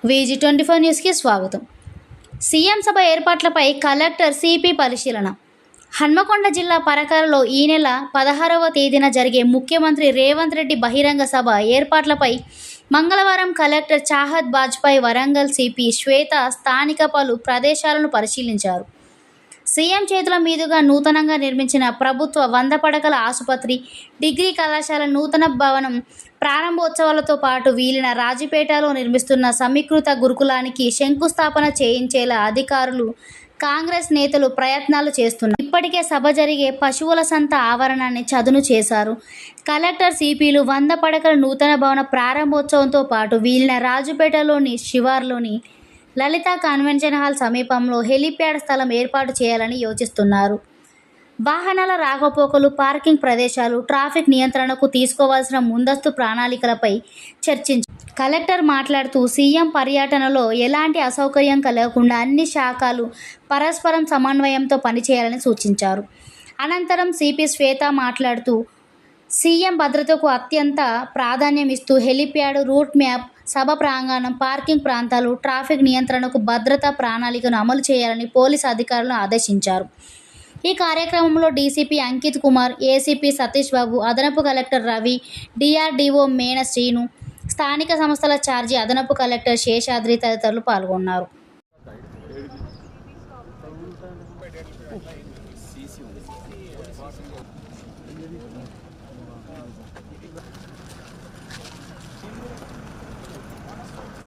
VG24 న్యూస్కి స్వాగతం. CM సభ ఏర్పాట్లపై కలెక్టర్ సిపి పరిశీలన. హన్మకొండ జిల్లా పరకాలలో ఈ నెల 16వ తేదీన జరిగే ముఖ్యమంత్రి రేవంత్ రెడ్డి బహిరంగ సభ ఏర్పాట్లపై మంగళవారం కలెక్టర్ చాహద్ బాజ్పాయ్, వరంగల్ సిపి శ్వేత స్థానిక పలు ప్రదేశాలను పరిశీలించారు. సీఎం చేతుల మీదుగా నూతనంగా నిర్మించిన ప్రభుత్వ 100 పడకల ఆసుపత్రి, డిగ్రీ కళాశాల నూతన భవనం ప్రారంభోత్సవాలతో పాటు వీలిన రాజపేటలో నిర్మిస్తున్న సమీకృత గురుకులానికి శంకుస్థాపన చేయించేలా అధికారులు, కాంగ్రెస్ నేతలు ప్రయత్నాలు చేస్తున్నారు. ఇప్పటికే సభ జరిగే పశువుల సంత ఆవరణాన్ని చదును చేశారు. కలెక్టర్, సిపిలు 100 పడకల నూతన భవన ప్రారంభోత్సవంతో పాటు వీలిన రాజపేటలోని శివార్లోని లలిత కన్వెన్షన్ హాల్ సమీపంలో హెలీప్యాడ్ స్థలం ఏర్పాటు చేయాలని యోచిస్తున్నారు. వాహనాల రాకపోకలు, పార్కింగ్ ప్రదేశాలు, ట్రాఫిక్ నియంత్రణకు తీసుకోవాల్సిన ముందస్తు ప్రణాళికలపై చర్చించారు. కలెక్టర్ మాట్లాడుతూ సీఎం పర్యటనలో ఎలాంటి అసౌకర్యం కలగకుండా అన్ని శాఖలు పరస్పరం సమన్వయంతో పనిచేయాలని సూచించారు. అనంతరం సిపి శ్వేత మాట్లాడుతూ సీఎం భద్రతకు అత్యంత ప్రాధాన్యం ఇస్తూ హెలీప్యాడ్, రూట్ మ్యాప్, సభ ప్రాంగణం, పార్కింగ్ ప్రాంతాలు, ట్రాఫిక్ నియంత్రణకు భద్రతా ప్రణాళికను అమలు చేయాలని పోలీసు అధికారులను ఆదేశించారు. ఈ కార్యక్రమంలో డీసీపీ అంకిత్ కుమార్, ఏసీపీ సతీష్ బాబు, అదనపు కలెక్టర్ రవి, డిఆర్డీఓ మేన శ్రీను, స్థానిక సంస్థల ఛార్జీ అదనపు కలెక్టర్ శేషాద్రి తదితరులు పాల్గొన్నారు.